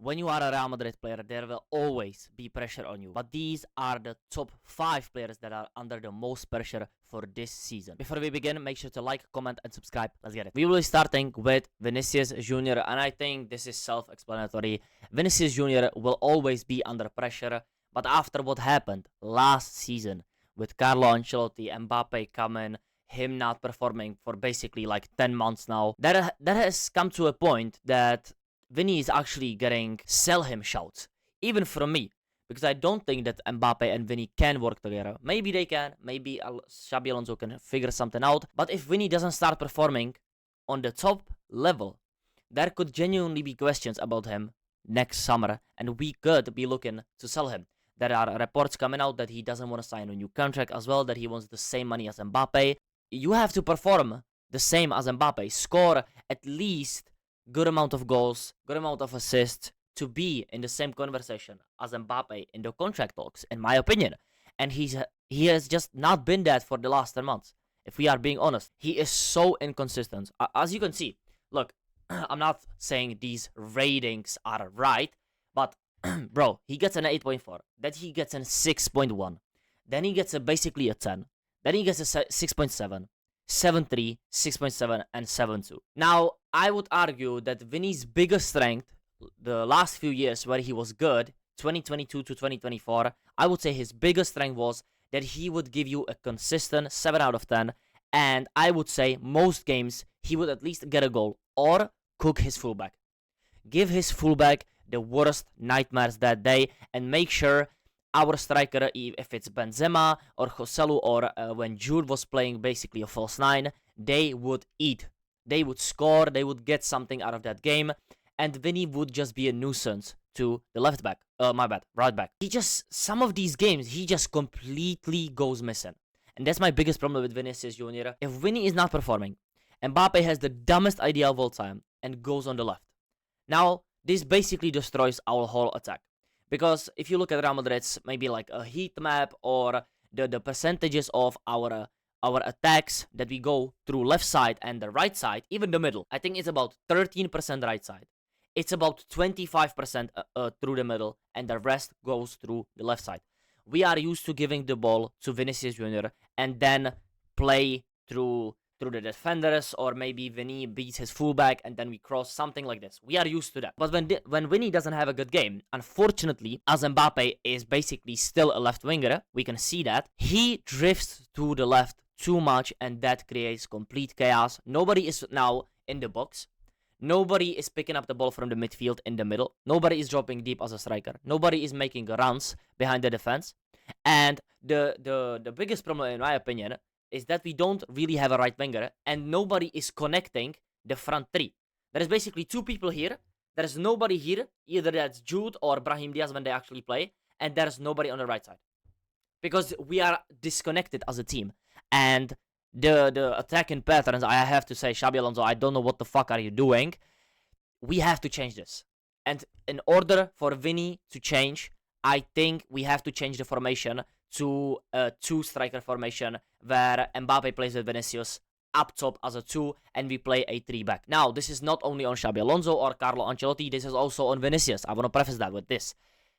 when you are a Real Madrid player, there will always be pressure on you. But these are the top 5 players that are under the most pressure for this season. Before we begin, make sure to like, comment, and subscribe. Let's get it. We will be starting with Vinicius Jr. And I think this is self-explanatory. Vinicius Jr. will always be under pressure. But after what happened last season with Carlo Ancelotti, Mbappe coming, him not performing for basically like 10 months now, that has come to a point that Vinny is actually getting sell him shouts, even from me, because I don't think that Mbappe and Vinny can work together. Maybe they can, maybe Xabi Alonso can figure something out, but if Vinny doesn't start performing on the top level, there could genuinely be questions about him next summer, and we could be looking to sell him. There are reports coming out that he doesn't want to sign a new contract as well, that he wants the same money as Mbappe. You have to perform the same as Mbappe, score at least good amount of goals, good amount of assists to be in the same conversation as Mbappe in the contract talks, in my opinion. And he has just not been that for the last 10 months. If we are being honest, he is so inconsistent. As you can see, look, I'm not saying these ratings are right, but bro, he gets an 8.4, then he gets a 6.1, then he gets basically a 10, then he gets a 6.7, 7.3, 6.7, and 7.2. Now, I would argue that Vinny's biggest strength, the last few years where he was good, 2022 to 2024, I would say his biggest strength was that he would give you a consistent 7 out of 10, and I would say most games he would at least get a goal or cook his fullback. Give his fullback the worst nightmares that day and make sure our striker, if it's Benzema or Joselu or when Jude was playing basically a false 9, they would eat. They would score, they would get something out of that game, and Vinny would just be a nuisance to the left back. Right back. Some of these games, he just completely goes missing. And that's my biggest problem with Vinicius Jr. If Vinny is not performing, Mbappe has the dumbest idea of all time and goes on the left. Now, this basically destroys our whole attack. Because if you look at Real Madrid's maybe like a heat map or the percentages of our attacks that we go through left side and the right side, even the middle, I think it's about 13% right side. It's about 25% through the middle, and the rest goes through the left side. We are used to giving the ball to Vinicius Jr. and then play through the defenders, or maybe Vinny beats his fullback and then we cross, something like this. We are used to that. But when Vinny doesn't have a good game, unfortunately, as Mbappe is basically still a left winger, we can see that, he drifts to the left too much, and that creates complete chaos. Nobody is now in the box. Nobody is picking up the ball from the midfield in the middle. Nobody is dropping deep as a striker. Nobody is making runs behind the defense. And the biggest problem, in my opinion, is that we don't really have a right winger, and nobody is connecting the front three. There is basically 2 people here. There is nobody here. Either that's Jude or Brahim Diaz when they actually play, and there's nobody on the right side. Because we are disconnected as a team. And the attacking patterns, I have to say, Xabi Alonso, I don't know what the fuck are you doing. We have to change this. And in order for Vinny to change, I think we have to change the formation to a 2-striker formation where Mbappe plays with Vinicius up top as a 2 and we play a 3-back. Now, this is not only on Xabi Alonso or Carlo Ancelotti, this is also on Vinicius. I want to preface that with this.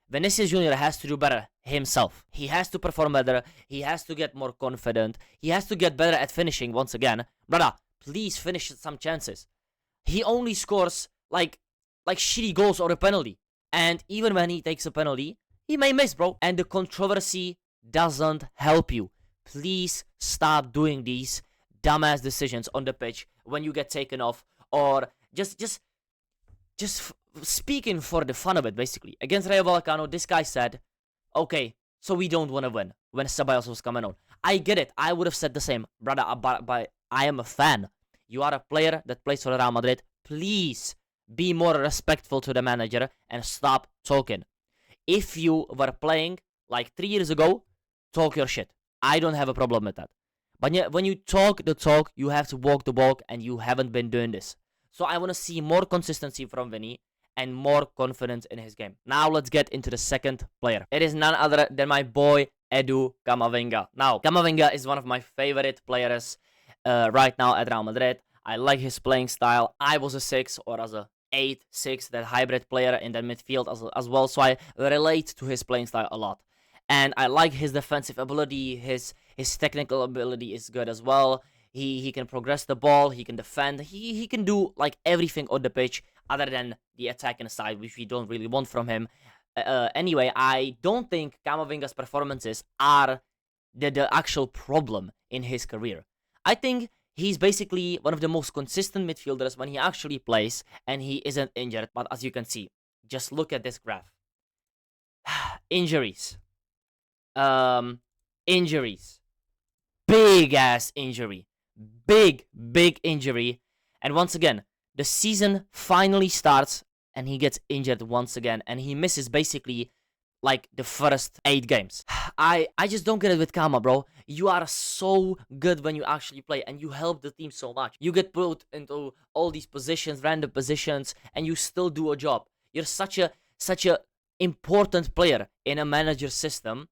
Vinicius Jr. has to do better himself. He has to perform better. He has to get more confident. He has to get better at finishing once again. Brother, please finish some chances. He only scores like shitty goals or a penalty. And even when he takes a penalty, he may miss, bro. And the controversy doesn't help you. Please stop doing these dumbass decisions on the pitch when you get taken off, or just speaking for the fun of it, basically. Against Rayo Vallecano, this guy said, okay, so we don't want to win when Ceballos was coming on. I get it. I would have said the same. Brother, but I am a fan. You are a player that plays for Real Madrid. Please be more respectful to the manager and stop talking. If you were playing like 3 years ago, talk your shit. I don't have a problem with that. But when you talk the talk, you have to walk the walk, and you haven't been doing this. So I want to see more consistency from Vinny and more confidence in his game. Now let's get into the second player. It is none other than my boy Edu Camavinga. Now, Camavinga is one of my favorite players right now at Real Madrid. I like his playing style. I was a 6, or as a 8-6, that hybrid player in the midfield as well. So I relate to his playing style a lot. And I like his defensive ability. His technical ability is good as well. He can progress the ball. He can defend. He can do like everything on the pitch other than the attacking side, which we don't really want from him. Anyway, I don't think Camavinga's performances are the actual problem in his career. I think he's basically one of the most consistent midfielders when he actually plays and he isn't injured. But as you can see, just look at this graph. Injuries. Injuries. Big ass injury. Big injury. And once again, the season finally starts and he gets injured once again. And he misses basically like the first 8 games. I just don't get it with Kama, bro. You are so good when you actually play and you help the team so much. You get put into all these positions, random positions, and you still do a job. You're such a important player in a manager system,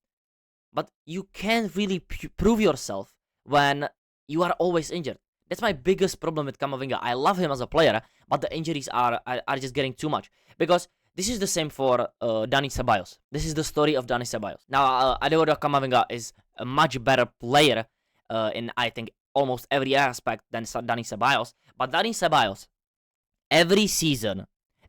but you can't really prove yourself when you are always injured. That's my biggest problem with Camavinga. I love him as a player, but the injuries are just getting too much. Because this is the same for Dani Ceballos. This is the story of Dani Ceballos. Now, Eduardo Camavinga is a much better player in, I think, almost every aspect than Dani Ceballos. But Dani Ceballos, every season,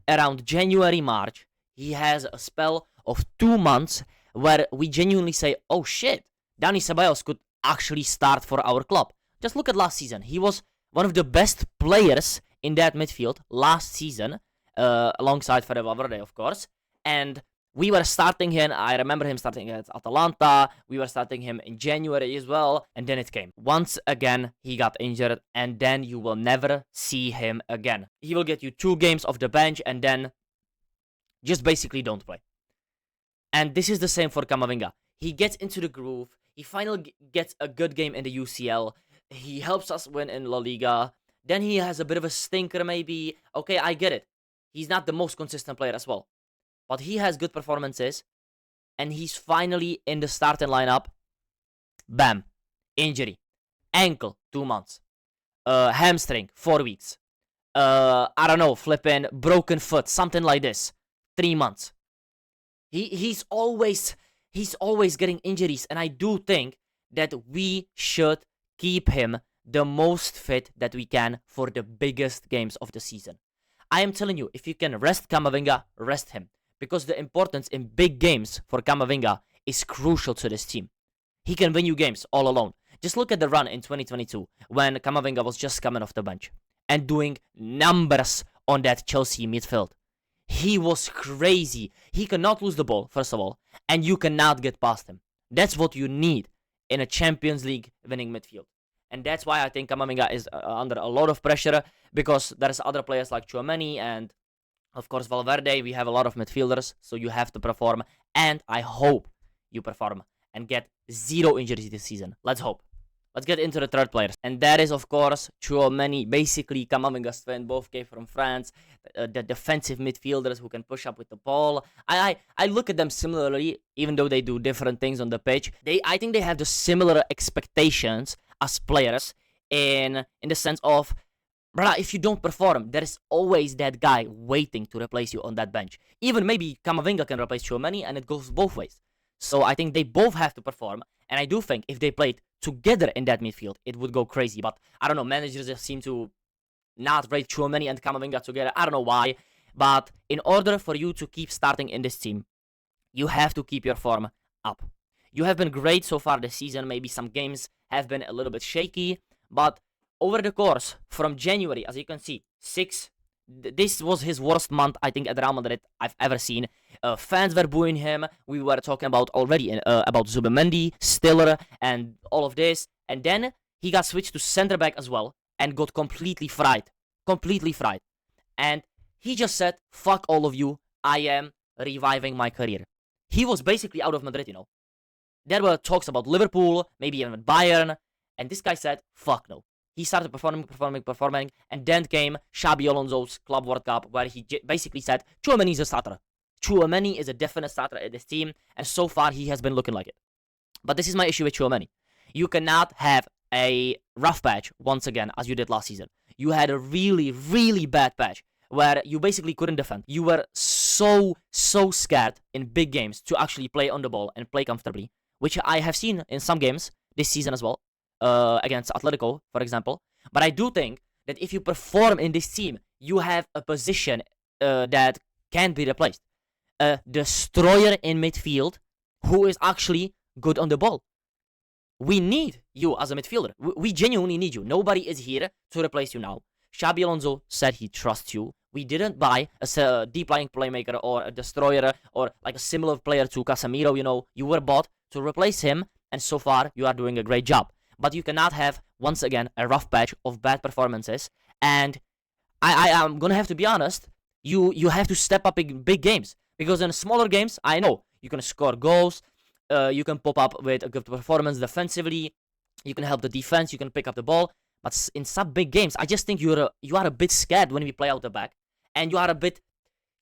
around January, March, he has a spell of 2 months where we genuinely say, oh shit, Dani Ceballos could actually start for our club. Just look at last season. He was one of the best players in that midfield last season, alongside Fede Valverde, of course. And we were starting him. I remember him starting at Atalanta. We were starting him in January as well. And then it came. Once again, he got injured. And then you will never see him again. He will get you 2 games off the bench and then just basically don't play. And this is the same for Camavinga. He gets into the groove. He finally gets a good game in the UCL. He helps us win in La Liga. Then he has a bit of a stinker maybe. Okay, I get it. He's not the most consistent player as well. But he has good performances. And he's finally in the starting lineup. Bam. Injury. Ankle, 2 months. Hamstring, 4 weeks. I don't know, flipping broken foot, something like this. 3 months. He's always getting injuries. And I do think that we should keep him the most fit that we can for the biggest games of the season. I am telling you, if you can rest Camavinga, rest him. Because the importance in big games for Camavinga is crucial to this team. He can win you games all alone. Just look at the run in 2022 when Camavinga was just coming off the bench and doing numbers on that Chelsea midfield. He was crazy. He cannot lose the ball, first of all, and you cannot get past him. That's what you need in a Champions League winning midfield. And that's why I think Camavinga is under a lot of pressure, because there's other players like Tchouaméni and, of course, Valverde. We have a lot of midfielders, so you have to perform. And I hope you perform and get 0 injuries this season. Let's hope. Let's get into the third players. And that is, of course, Tchouaméni, basically Camavinga's twin. Both came from France. The defensive midfielders who can push up with the ball. I look at them similarly, even though they do different things on the pitch. I think they have the similar expectations as players in the sense of, brother, if you don't perform, there is always that guy waiting to replace you on that bench. Even maybe Camavinga can replace Tchouaméni, and it goes both ways. So I think they both have to perform, and I do think if they played together in that midfield, it would go crazy. But I don't know, managers just seem to not rate Tchouaméni and Camavinga together. I don't know why. But in order for you to keep starting in this team, you have to keep your form up. You have been great so far this season. Maybe some games have been a little bit shaky. But over the course, from January, as you can see, this was his worst month, I think, at Real Madrid I've ever seen. Fans were booing him. We were talking about already about Mendy, Stiller, and all of this. And then he got switched to center back as well and got completely fried. Completely fried. And he just said, fuck all of you. I am reviving my career. He was basically out of Madrid, you know. There were talks about Liverpool, maybe even Bayern. And this guy said, fuck no. He started performing, and then came Xabi Alonso's Club World Cup, where he basically said, Tchouaméni is a starter. Tchouaméni is a definite starter in this team, and so far he has been looking like it. But this is my issue with Tchouaméni. You cannot have a rough patch once again, as you did last season. You had a really, really bad patch. where you basically couldn't defend. You were so scared in big games to actually play on the ball and play comfortably, which I have seen in some games this season as well, against Atletico, for example. But I do think that if you perform in this team, you have a position that can't be replaced. A destroyer in midfield who is actually good on the ball. We need you as a midfielder. We genuinely need you. Nobody is here to replace you now. Xabi Alonso said he trusts you. We didn't buy a deep-lying playmaker or a destroyer or like a similar player to Casemiro, you know. You were bought to replace him, and so far you are doing a great job. But you cannot have, once again, a rough patch of bad performances. And I am going to have to be honest, you have to step up in big games. Because in smaller games, I know you can score goals, you can pop up with a good performance defensively, you can help the defense, you can pick up the ball. But in some big games, I just think you are a bit scared when we play out the back, and you are a bit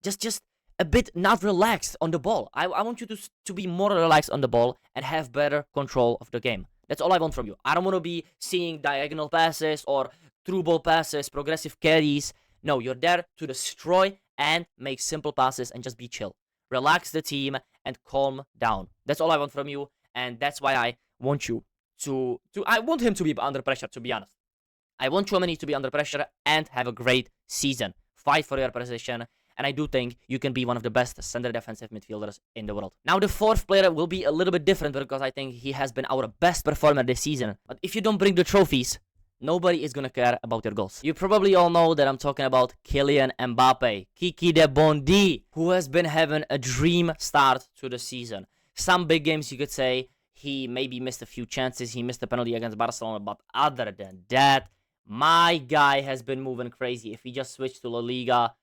just a bit not relaxed on the ball. I want you to be more relaxed on the ball and have better control of the game. That's all I want from you. I don't want to be seeing diagonal passes or through ball passes, progressive carries. No, you're there to destroy and make simple passes and just be chill. Relax the team and calm down. That's all I want from you, and that's why I want you I want him to be under pressure, to be honest. I want Tchouaméni to be under pressure and have a great season. Fight for your position, and I do think you can be one of the best center defensive midfielders in the world. Now, the fourth player will be a little bit different because I think he has been our best performer this season. But if you don't bring the trophies, nobody is gonna care about your goals. You probably all know that I'm talking about Kylian Mbappe, Kiki de Bondy, who has been having a dream start to the season. Some big games you could say he maybe missed a few chances, he missed a penalty against Barcelona, but other than that, my guy has been moving crazy. If he just switched to La Liga,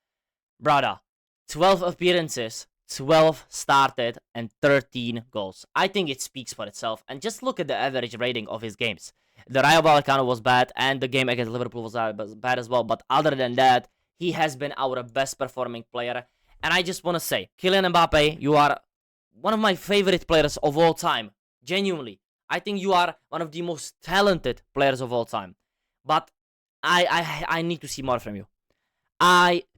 brother, 12 appearances, 12 started, and 13 goals. I think it speaks for itself. And just look at the average rating of his games. The Rayo Vallecano was bad, and the game against Liverpool was bad as well. But other than that, he has been our best performing player. And I just want to say, Kylian Mbappe, you are one of my favorite players of all time. Genuinely. I think you are one of the most talented players of all time. But I need to see more from you.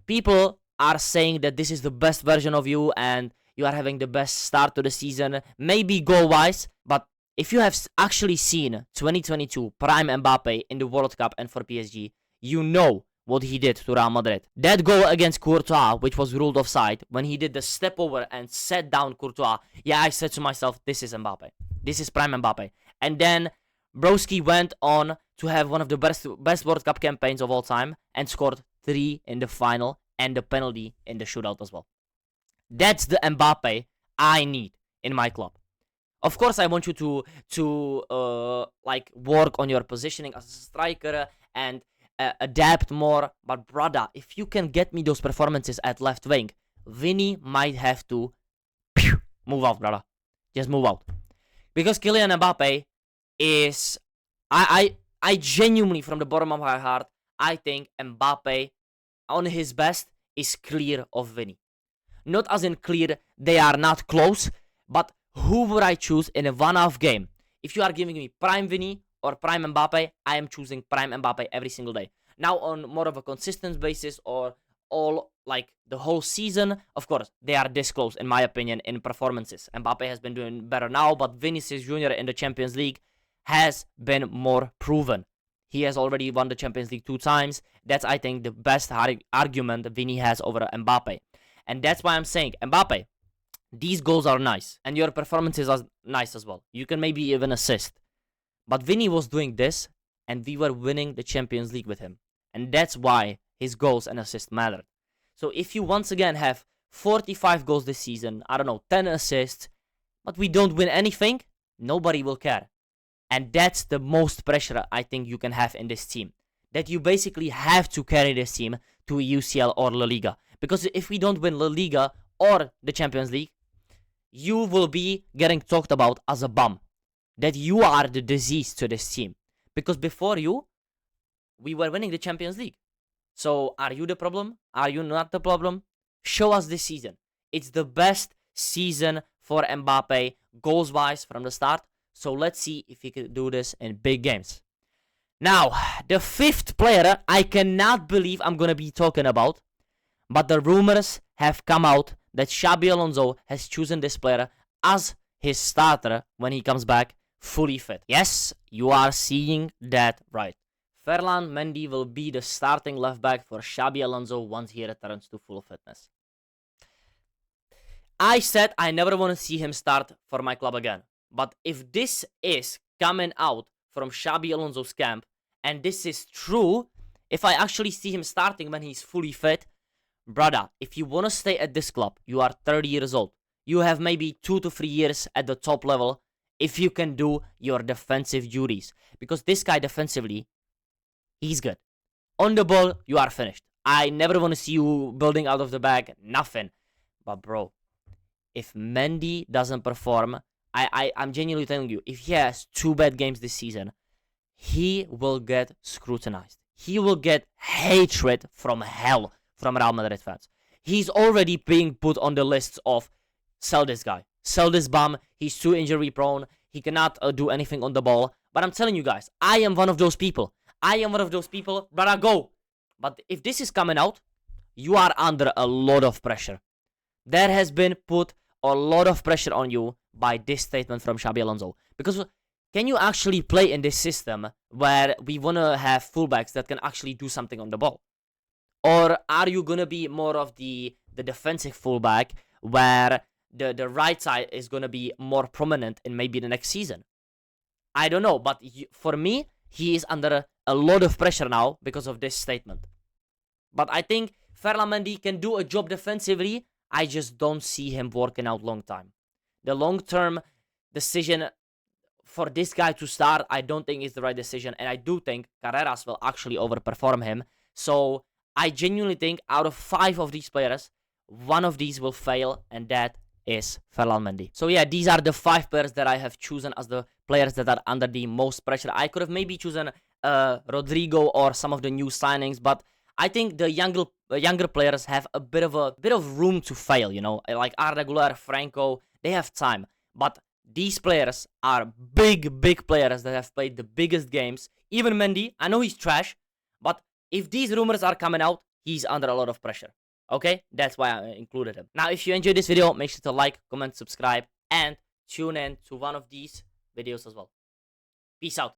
People are saying that this is the best version of you and you are having the best start to the season, maybe goal-wise, but if you have actually seen 2022 prime Mbappe in the World Cup and for PSG, you know what he did to Real Madrid. That goal against Courtois, which was ruled offside, when he did the step over and set down Courtois, yeah, I said to myself, this is Mbappe. This is prime Mbappe. And then Broski went on to have one of the best World Cup campaigns of all time and scored 3 in the final and the penalty in the shootout as well. That's the Mbappe I need in my club. Of course, I want you to work on your positioning as a striker and adapt more. But brother, if you can get me those performances at left wing, Vinny might have to move out, brother. Just move out. Because Kylian Mbappe is... I genuinely, from the bottom of my heart, I think Mbappe, on his best, is clear of Vinny. Not as in clear, they are not close, but who would I choose in a one-off game? If you are giving me prime Vinny or prime Mbappe, I am choosing prime Mbappe every single day. Now, on more of a consistent basis or the whole season, of course, they are this close, in my opinion, in performances. Mbappe has been doing better now, but Vinicius Jr. in the Champions League has been more proven. He has already won the Champions League 2 times. That's, I think, the best argument Vinny has over Mbappe. And that's why I'm saying, Mbappe, these goals are nice. And your performances are nice as well. You can maybe even assist. But Vinny was doing this, and we were winning the Champions League with him. And that's why his goals and assists mattered. So if you once again have 45 goals this season, I don't know, 10 assists, but we don't win anything, nobody will care. And that's the most pressure I think you can have in this team. That you basically have to carry this team to UCL or La Liga. Because if we don't win La Liga or the Champions League, you will be getting talked about as a bum. That you are the disease to this team. Because before you, we were winning the Champions League. So are you the problem? Are you not the problem? Show us this season. It's the best season for Mbappe, goals-wise from the start. So let's see if he can do this in big games. Now, the fifth player I cannot believe I'm going to be talking about. but the rumors have come out that Xabi Alonso has chosen this player as his starter when he comes back fully fit. Yes, you are seeing that right. Ferland Mendy will be the starting left back for Xabi Alonso once he returns to full fitness. I said I never want to see him start for my club again. But if this is coming out from Xabi Alonso's camp, and this is true, if I actually see him starting when he's fully fit, brother, if you want to stay at this club, you are 30 years old. You have maybe 2 to 3 years at the top level if you can do your defensive duties. Because this guy defensively, he's good. On the ball, you are finished. I never want to see you building out of the bag, nothing. But bro, if Mendy doesn't perform, I'm genuinely telling you, if he has 2 bad games this season, he will get scrutinized. He will get hatred from hell from Real Madrid fans. He's already being put on the lists of sell this guy, sell this bum, he's too injury prone, he cannot do anything on the ball. But I'm telling you guys, I am one of those people. Brother, go. But if this is coming out, you are under a lot of pressure. There has been put a lot of pressure on you by this statement from Xabi Alonso. Because can you actually play in this system where we want to have fullbacks that can actually do something on the ball? Or are you going to be more of the defensive fullback where the right side is going to be more prominent in maybe the next season? I don't know, but for me, he is under a lot of pressure now because of this statement. But I think Ferland Mendy can do a job defensively. I just don't see him working out long time. The long-term decision for this guy to start, I don't think is the right decision. And I do think Carreras will actually overperform him. So I genuinely think out of 5 of these players, 1 of these will fail, and that is Ferland Mendy. So yeah, these are the 5 players that I have chosen as the players that are under the most pressure. I could have maybe chosen Rodrigo or some of the new signings, but I think the younger players have a bit of room to fail, you know, like Arda Güler, Franco, they have time. But these players are big players that have played the biggest games. Even Mendy, I know he's trash, but if these rumors are coming out, he's under a lot of pressure. Okay, that's why I included him. Now, if you enjoyed this video, make sure to like, comment, subscribe, and tune in to one of these videos as well. Peace out.